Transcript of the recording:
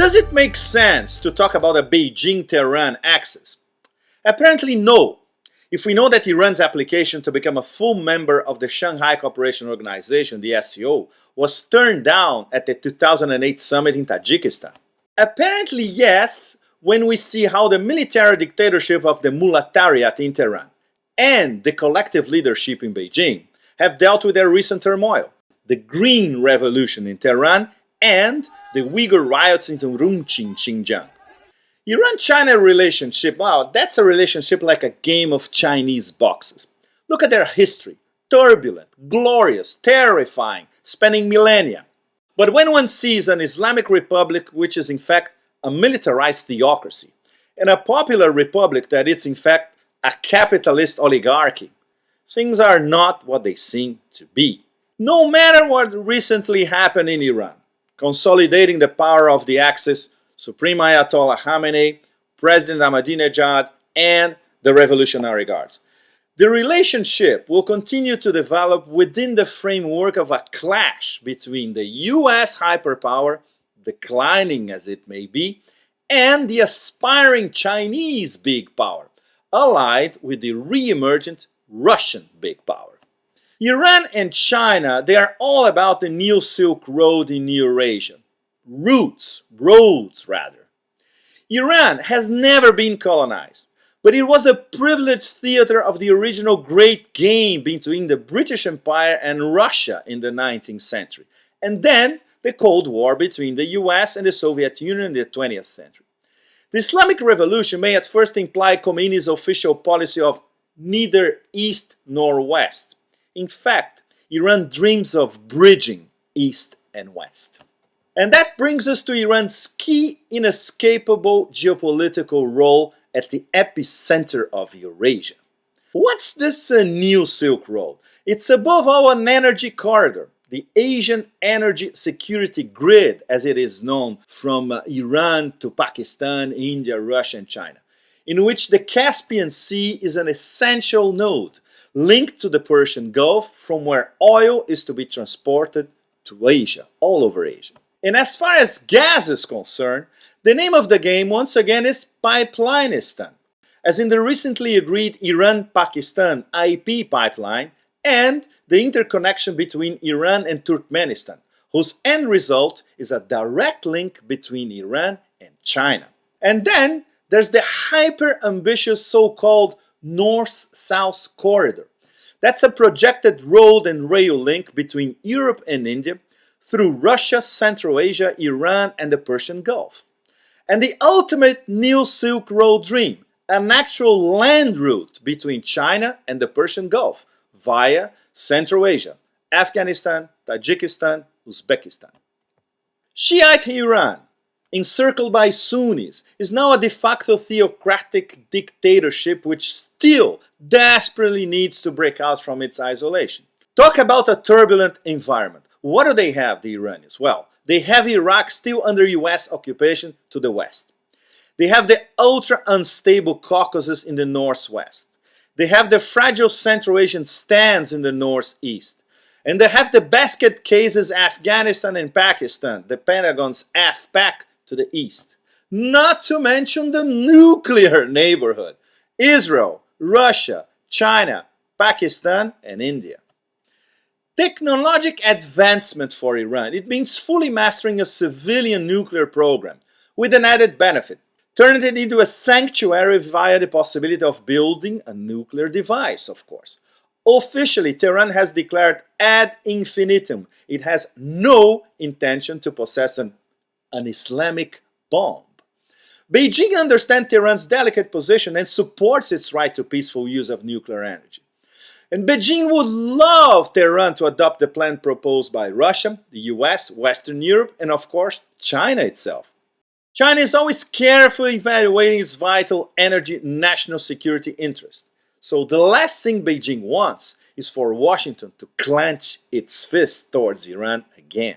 Does it make sense to talk about a Beijing-Tehran axis? Apparently no, if we know that Iran's application to become a full member of the Shanghai Cooperation Organization, the SCO, was turned down at the 2008 summit in Tajikistan. Apparently yes, when we see how the military dictatorship of the Mulatariat in Tehran and the collective leadership in Beijing have dealt with their recent turmoil, the Green Revolution in Tehran and the Uyghur riots in Urumqi in Xinjiang. Iran-China relationship, wow, that's a relationship like a game of Chinese boxes. Look at their history, turbulent, glorious, terrifying, spanning millennia. But when one sees an Islamic republic which is in fact a militarized theocracy, and a popular republic that is in fact a capitalist oligarchy, things are not what they seem to be. No matter what recently happened in Iran, consolidating the power of the Axis, Supreme Ayatollah Khamenei, President Ahmadinejad, and the Revolutionary Guards, the relationship will continue to develop within the framework of a clash between the US hyperpower, declining as it may be, and the aspiring Chinese big power, allied with the re-emergent Russian big power. Iran and China, they are all about the New Silk Road in Eurasia. Roads rather. Iran has never been colonized, but it was a privileged theater of the original great game between the British Empire and Russia in the 19th century, and then the Cold War between the US and the Soviet Union in the 20th century. The Islamic Revolution may at first imply Khomeini's official policy of neither East nor West. In fact, Iran dreams of bridging East and West. And that brings us to Iran's key inescapable geopolitical role at the epicenter of Eurasia. What's this New Silk Road? It's above all an energy corridor, the Asian Energy Security Grid as it is known, from Iran to Pakistan, India, Russia and China, in which the Caspian Sea is an essential node linked to the Persian Gulf, from where oil is to be transported to Asia, all over Asia. And as far as gas is concerned, the name of the game once again is Pipelinistan, as in the recently agreed Iran-Pakistan IP pipeline and the interconnection between Iran and Turkmenistan, whose end result is a direct link between Iran and China. And then there's the hyper-ambitious so-called North-South Corridor. That's a projected road and rail link between Europe and India through Russia, Central Asia, Iran and the Persian Gulf. And the ultimate New Silk Road dream, an actual land route between China and the Persian Gulf via Central Asia, Afghanistan, Tajikistan, Uzbekistan. Shiite Iran, encircled by Sunnis, is now a de facto theocratic dictatorship which still desperately needs to break out from its isolation. Talk about a turbulent environment. What do they have, the Iranians? Well, they have Iraq still under US occupation to the west. They have the ultra-unstable Caucasus in the northwest. They have the fragile Central Asian stands in the northeast. And they have the basket cases Afghanistan and Pakistan, the Pentagon's AFPAC, to the east. Not to mention the nuclear neighborhood, Israel, Russia, China, Pakistan and India. Technologic advancement for Iran, it means fully mastering a civilian nuclear program with an added benefit, turning it into a sanctuary via the possibility of building a nuclear device, of course. Officially, Tehran has declared ad infinitum it has no intention to possess an Islamic bomb. Beijing understands Tehran's delicate position and supports its right to peaceful use of nuclear energy. And Beijing would love Tehran to adopt the plan proposed by Russia, the US, Western Europe, and of course, China itself. China is always carefully evaluating its vital energy national security interest. So the last thing Beijing wants is for Washington to clench its fist towards Iran again.